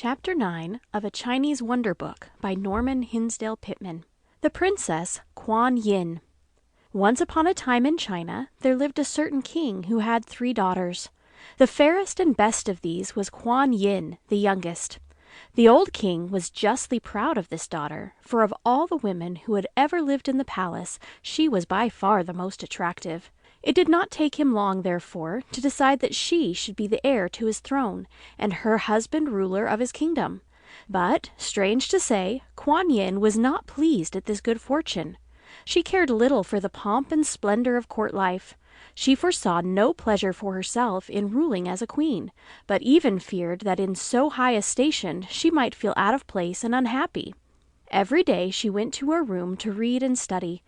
Chapter 9 of A Chinese Wonder Book by Norman Hinsdale Pittman. The Princess Kwan-Yin. Once upon a time in China there lived a certain king who had 3 daughters. The fairest and best of these was Kwan-Yin, the youngest. The old king was justly proud of this daughter, for of all the women who had ever lived in the palace, she was by far the most attractive. It did not take him long, therefore, to decide that she should be the heir to his throne, and her husband ruler of his kingdom. But, strange to say, Kwan-Yin was not pleased at this good fortune. She cared little for the pomp and splendor of court life. She foresaw no pleasure for herself in ruling as a queen, but even feared that in so high a station she might feel out of place and unhappy. Every day she went to her room to read and study.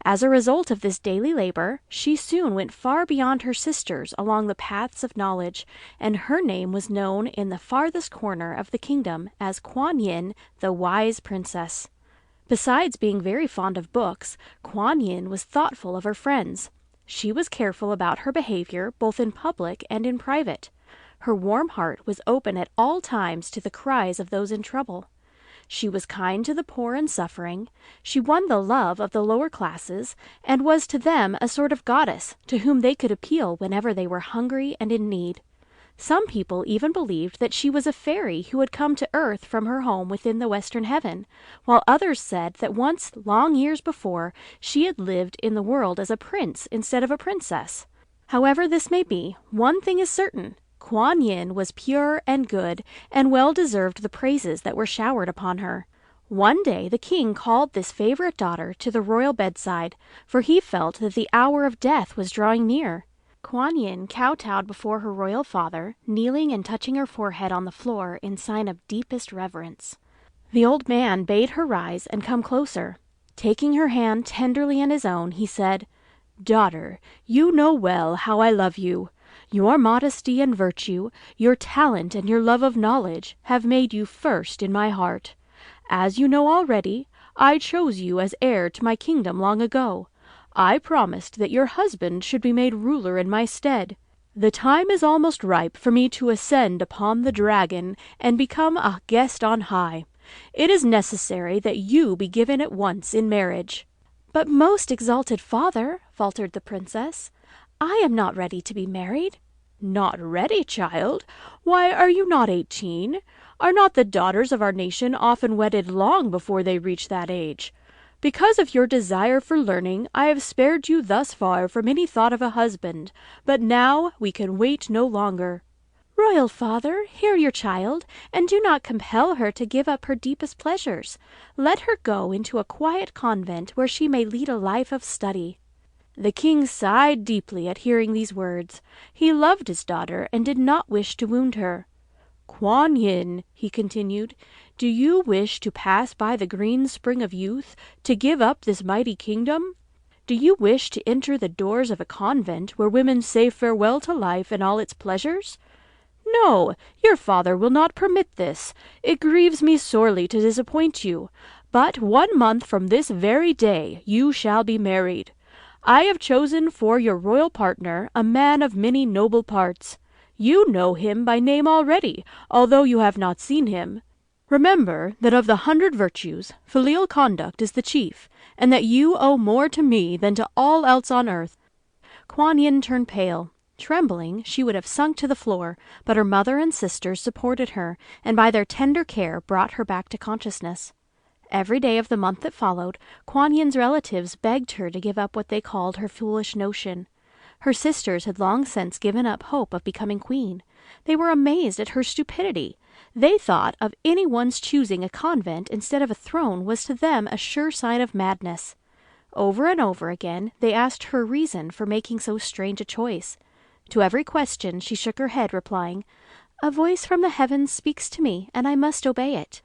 As a result of this daily labor, she soon went far beyond her sisters along the paths of knowledge, and her name was known in the farthest corner of the kingdom as Kwan-Yin, the wise princess. Besides being very fond of books, Kwan-Yin was thoughtful of her friends. She was careful about her behavior both in public and in private. Her warm heart was open at all times to the cries of those in trouble. She was kind to the poor and suffering. She won the love of the lower classes, and was to them a sort of goddess to whom they could appeal whenever they were hungry and in need. Some people even believed that she was a fairy who had come to earth from her home within the western heaven, while others said that once, long years before, she had lived in the world as a prince instead of a princess. However this may be, one thing is certain. Kwan-Yin was pure and good, and well deserved the praises that were showered upon her. One day the king called this favorite daughter to the royal bedside, for he felt that the hour of death was drawing near. Kwan-Yin kowtowed before her royal father, kneeling and touching her forehead on the floor in sign of deepest reverence. The old man bade her rise and come closer. Taking her hand tenderly in his own, he said, "Daughter, you know well how I love you. Your modesty and virtue, your talent and your love of knowledge have made you first in my heart. As you know already, I chose you as heir to my kingdom long ago. I promised that your husband should be made ruler in my stead. The time is almost ripe for me to ascend upon the dragon and become a guest on high. It is necessary that you be given at once in marriage." "But most exalted father," faltered the princess, "I am not ready to be married." "Not ready, child? Why, are you not 18? Are not the daughters of our nation often wedded long before they reach that age? Because of your desire for learning, I have spared you thus far from any thought of a husband, but now we can wait no longer." "Royal father, hear your child, and do not compel her to give up her deepest pleasures. Let her go into a quiet convent where she may lead a life of study." The king sighed deeply at hearing these words. He loved his daughter and did not wish to wound her. "Kwan-Yin," he continued, "do you wish to pass by the green spring of youth, to give up this mighty kingdom? Do you wish to enter the doors of a convent where women say farewell to life and all its pleasures? No, your father will not permit this. It grieves me sorely to disappoint you, but 1 month from this very day you shall be married. I have chosen for your royal partner a man of many noble parts. You know him by name already, although you have not seen him. Remember that of the 100 virtues, filial conduct is the chief, and that you owe more to me than to all else on earth." Kwan-Yin turned pale. Trembling, she would have sunk to the floor, but her mother and sisters supported her, and by their tender care brought her back to consciousness. Every day of the month that followed, Kwan-Yin's relatives begged her to give up what they called her foolish notion. Her sisters had long since given up hope of becoming queen. They were amazed at her stupidity. They thought of any one's choosing a convent instead of a throne was to them a sure sign of madness. Over and over again they asked her reason for making so strange a choice. To every question she shook her head, replying, "A voice from the heavens speaks to me, and I must obey it."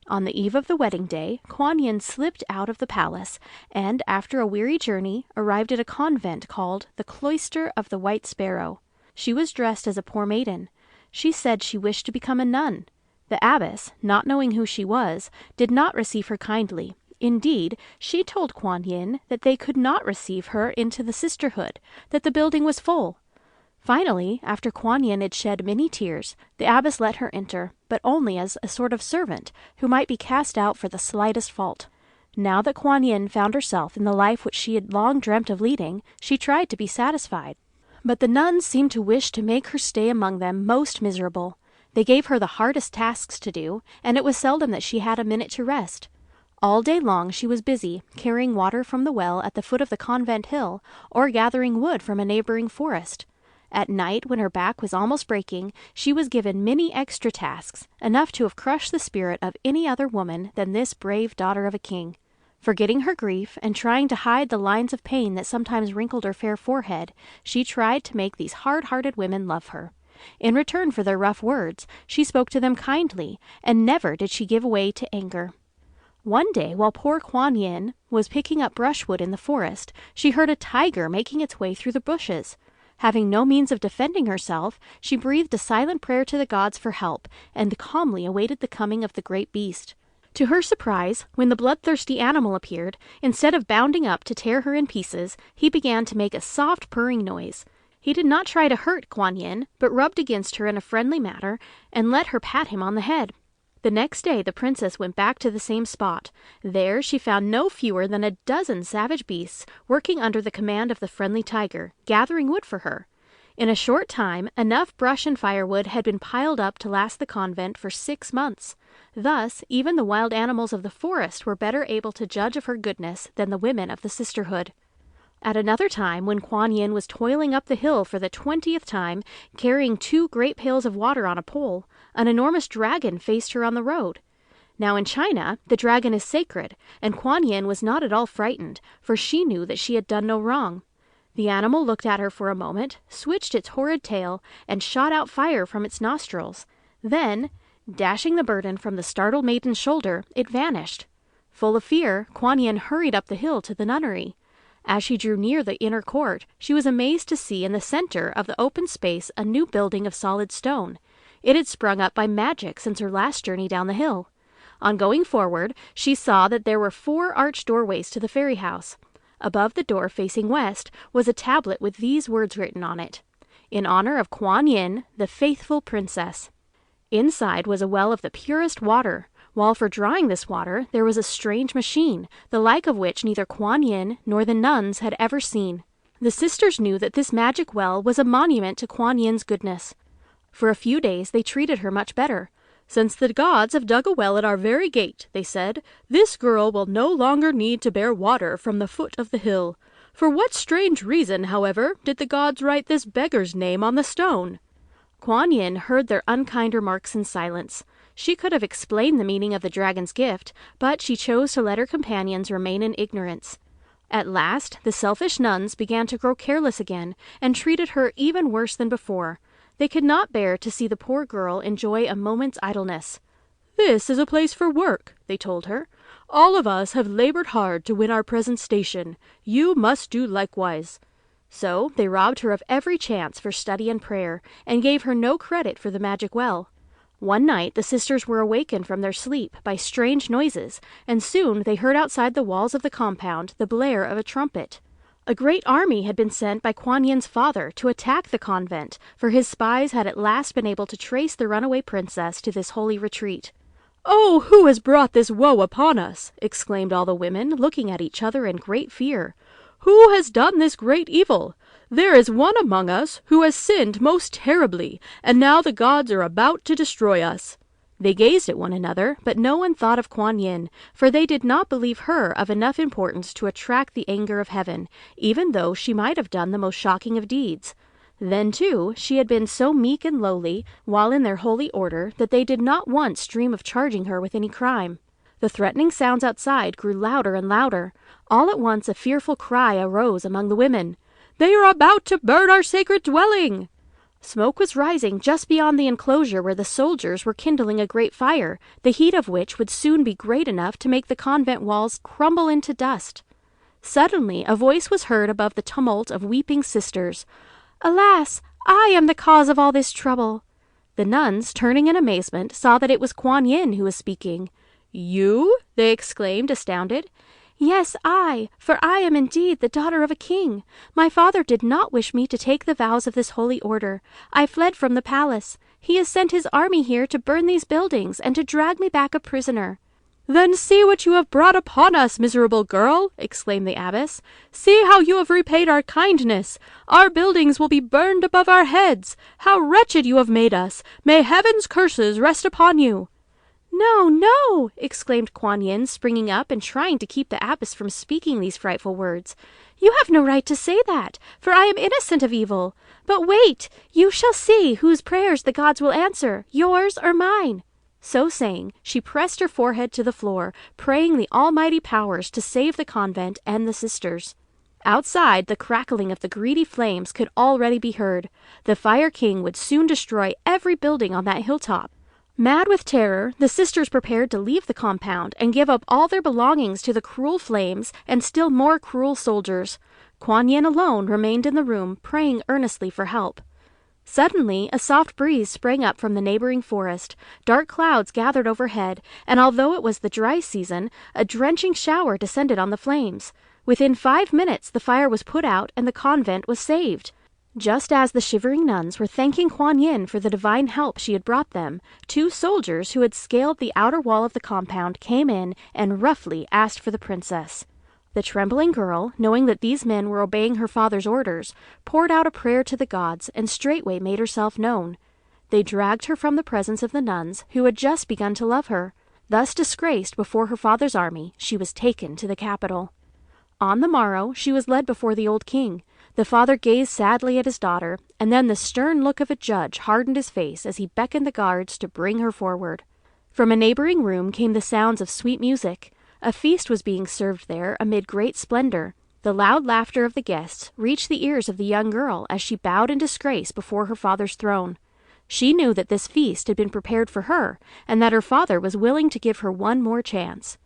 On the eve of the wedding day, Kwan-Yin slipped out of the palace, and, after a weary journey, arrived at a convent called the Cloister of the White Sparrow. She was dressed as a poor maiden. She said she wished to become a nun. The abbess, not knowing who she was, did not receive her kindly. Indeed, she told Kwan-Yin that they could not receive her into the sisterhood, that the building was full. Finally, after Kwan-Yin had shed many tears, the abbess let her enter, but only as a sort of servant who might be cast out for the slightest fault. Now that Kwan-Yin found herself in the life which she had long dreamt of leading, she tried to be satisfied. But the nuns seemed to wish to make her stay among them most miserable. They gave her the hardest tasks to do, and it was seldom that she had a minute to rest. All day long she was busy, carrying water from the well at the foot of the convent hill, or gathering wood from a neighboring forest. At night, when her back was almost breaking, she was given many extra tasks, enough to have crushed the spirit of any other woman than this brave daughter of a king. Forgetting her grief, and trying to hide the lines of pain that sometimes wrinkled her fair forehead, she tried to make these hard-hearted women love her. In return for their rough words, she spoke to them kindly, and never did she give way to anger. One day, while poor Kwan-Yin was picking up brushwood in the forest, she heard a tiger making its way through the bushes. Having no means of defending herself, she breathed a silent prayer to the gods for help, and calmly awaited the coming of the great beast. To her surprise, when the bloodthirsty animal appeared, instead of bounding up to tear her in pieces, he began to make a soft purring noise. He did not try to hurt Kwan-Yin, but rubbed against her in a friendly manner, and let her pat him on the head. The next day the princess went back to the same spot. There she found no fewer than a dozen savage beasts working under the command of the friendly tiger, gathering wood for her. In a short time, enough brush and firewood had been piled up to last the convent for 6 months. Thus, even the wild animals of the forest were better able to judge of her goodness than the women of the sisterhood. At another time, when Kwan-Yin was toiling up the hill for the 20th time, carrying 2 great pails of water on a pole, an enormous dragon faced her on the road. Now in China, the dragon is sacred, and Kwan-Yin was not at all frightened, for she knew that she had done no wrong. The animal looked at her for a moment, switched its horrid tail, and shot out fire from its nostrils. Then, dashing the burden from the startled maiden's shoulder, it vanished. Full of fear, Kwan-Yin hurried up the hill to the nunnery. As she drew near the inner court, she was amazed to see in the center of the open space a new building of solid stone. It had sprung up by magic since her last journey down the hill. On going forward, she saw that there were 4 arched doorways to the fairy house. Above the door facing west was a tablet with these words written on it: "In honor of Kwan-Yin, the faithful princess." Inside was a well of the purest water, while for drawing this water there was a strange machine, the like of which neither Kwan-Yin nor the nuns had ever seen. The sisters knew that this magic well was a monument to Kwan-Yin's goodness. For a few days they treated her much better. "Since the gods have dug a well at our very gate," they said, "this girl will no longer need to bear water from the foot of the hill. For what strange reason, however, did the gods write this beggar's name on the stone?" Kwan-Yin heard their unkind remarks in silence. She could have explained the meaning of the dragon's gift, but she chose to let her companions remain in ignorance. At last, the selfish nuns began to grow careless again, and treated her even worse than before. They could not bear to see the poor girl enjoy a moment's idleness. "This is a place for work," they told her. "All of us have labored hard to win our present station. You must do likewise." So they robbed her of every chance for study and prayer, and gave her no credit for the magic well. One night the sisters were awakened from their sleep by strange noises, and soon they heard outside the walls of the compound the blare of a trumpet. A great army had been sent by Kwan-Yin's father to attack the convent, for his spies had at last been able to trace the runaway princess to this holy retreat. "Oh, who has brought this woe upon us?" exclaimed all the women, looking at each other in great fear. "Who has done this great evil? There is one among us who has sinned most terribly, and now the gods are about to destroy us." They gazed at one another, but no one thought of Kwan-Yin, for they did not believe her of enough importance to attract the anger of heaven, even though she might have done the most shocking of deeds. Then, too, she had been so meek and lowly, while in their holy order, that they did not once dream of charging her with any crime. The threatening sounds outside grew louder and louder. All at once a fearful cry arose among the women. "They are about to burn our sacred dwelling!" Smoke was rising just beyond the enclosure where the soldiers were kindling a great fire, the heat of which would soon be great enough to make the convent walls crumble into dust. Suddenly a voice was heard above the tumult of weeping sisters. "Alas, I am the cause of all this trouble." The nuns, turning in amazement, saw that it was Kwan-Yin who was speaking. "You?" they exclaimed, astounded. Yes, for I am indeed the daughter of a king. My father did not wish me to take the vows of this holy order. I fled from the palace. He has sent his army here to burn these buildings and to drag me back a prisoner." "Then see what you have brought upon us, miserable girl!" exclaimed the abbess. "See how you have repaid our kindness! Our buildings will be burned above our heads! How wretched you have made us! May heaven's curses rest upon you!" "No, no!" exclaimed Kwan-Yin, springing up and trying to keep the abbess from speaking these frightful words. "You have no right to say that, for I am innocent of evil. But wait, you shall see whose prayers the gods will answer, yours or mine." So saying, she pressed her forehead to the floor, praying the almighty powers to save the convent and the sisters. Outside, the crackling of the greedy flames could already be heard. The Fire King would soon destroy every building on that hilltop. Mad with terror, the sisters prepared to leave the compound and give up all their belongings to the cruel flames and still more cruel soldiers. Kwan-Yin alone remained in the room, praying earnestly for help. Suddenly, a soft breeze sprang up from the neighboring forest. Dark clouds gathered overhead, and although it was the dry season, a drenching shower descended on the flames. Within 5 minutes, the fire was put out and the convent was saved. Just as the shivering nuns were thanking Kwan-Yin for the divine help she had brought them, 2 soldiers who had scaled the outer wall of the compound came in and roughly asked for the princess. The trembling girl, knowing that these men were obeying her father's orders, poured out a prayer to the gods and straightway made herself known. They dragged her from the presence of the nuns, who had just begun to love her. Thus disgraced before her father's army, she was taken to the capital. On the morrow, she was led before the old king. The father gazed sadly at his daughter, and then the stern look of a judge hardened his face as he beckoned the guards to bring her forward. From a neighboring room came the sounds of sweet music. A feast was being served there amid great splendor. The loud laughter of the guests reached the ears of the young girl as she bowed in disgrace before her father's throne. She knew that this feast had been prepared for her, and that her father was willing to give her one more chance.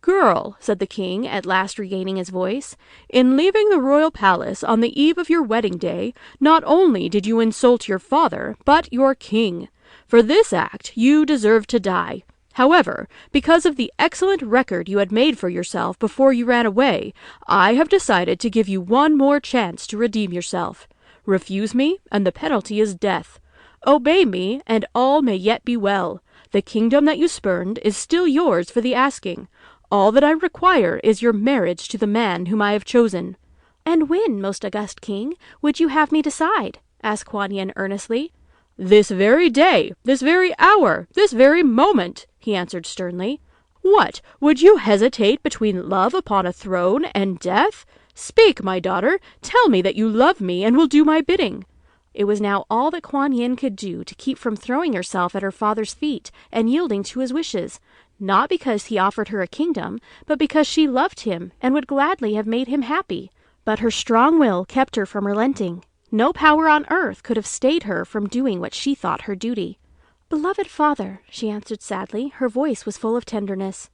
"Girl," said the king, at last regaining his voice, "in leaving the royal palace on the eve of your wedding day, not only did you insult your father, but your king. For this act you deserve to die. However, because of the excellent record you had made for yourself before you ran away, I have decided to give you one more chance to redeem yourself. Refuse me, and the penalty is death. Obey me, and all may yet be well. The kingdom that you spurned is still yours for the asking. All that I require is your marriage to the man whom I have chosen." "And when, most august king, would you have me decide?" asked Kwan-Yin earnestly. "This very day, this very hour, this very moment," he answered sternly. "What, would you hesitate between love upon a throne and death? Speak, my daughter, tell me that you love me and will do my bidding." It was now all that Kwan-Yin could do to keep from throwing herself at her father's feet and yielding to his wishes, not because he offered her a kingdom, but because she loved him and would gladly have made him happy. But her strong will kept her from relenting. No power on earth could have stayed her from doing what she thought her duty. "Beloved father," she answered sadly, her voice was full of tenderness,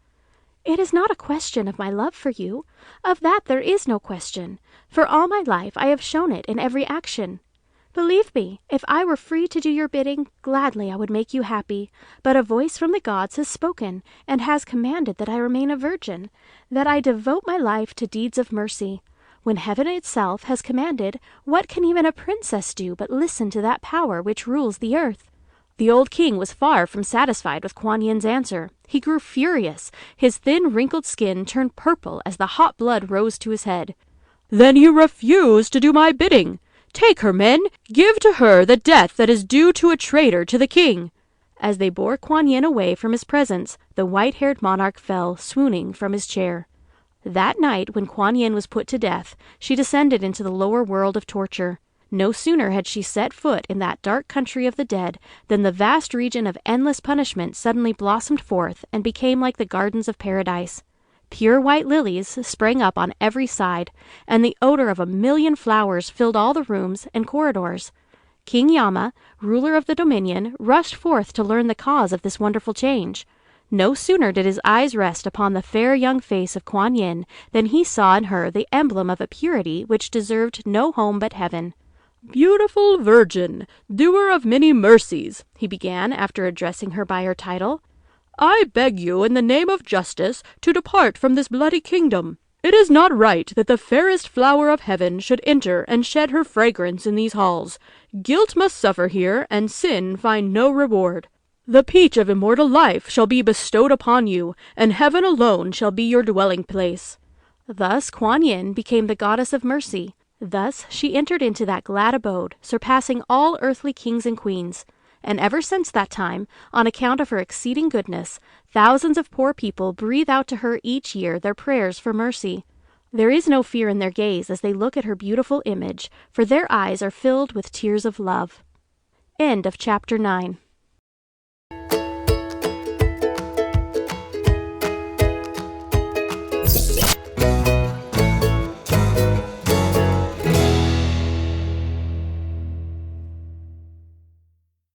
"it is not a question of my love for you. Of that there is no question. For all my life I have shown it in every action. Believe me, if I were free to do your bidding, gladly I would make you happy. But a voice from the gods has spoken, and has commanded that I remain a virgin, that I devote my life to deeds of mercy. When heaven itself has commanded, what can even a princess do but listen to that power which rules the earth?" The old king was far from satisfied with Kwan-Yin's answer. He grew furious. His thin, wrinkled skin turned purple as the hot blood rose to his head. "Then you refuse to do my bidding? Take her, men! Give to her the death that is due to a traitor to the king!" As they bore Kwan-Yin away from his presence, the white-haired monarch fell, swooning, from his chair. That night, when Kwan-Yin was put to death, she descended into the lower world of torture. No sooner had she set foot in that dark country of the dead than the vast region of endless punishment suddenly blossomed forth and became like the gardens of paradise. Pure white lilies sprang up on every side, and the odor of 1,000,000 flowers filled all the rooms and corridors. King Yama, ruler of the dominion, rushed forth to learn the cause of this wonderful change. No sooner did his eyes rest upon the fair young face of Kwan-Yin than he saw in her the emblem of a purity which deserved no home but heaven. "Beautiful virgin, doer of many mercies," he began after addressing her by her title, "I beg you in the name of justice to depart from this bloody kingdom. It is not right that the fairest flower of heaven should enter and shed her fragrance in these halls. Guilt must suffer here, and sin find no reward. The peach of immortal life shall be bestowed upon you, and heaven alone shall be your dwelling place." Thus Kwan-Yin became the goddess of mercy. Thus she entered into that glad abode, surpassing all earthly kings and queens. And ever since that time, on account of her exceeding goodness, thousands of poor people breathe out to her each year their prayers for mercy. There is no fear in their gaze as they look at her beautiful image, for their eyes are filled with tears of love. End of chapter 9.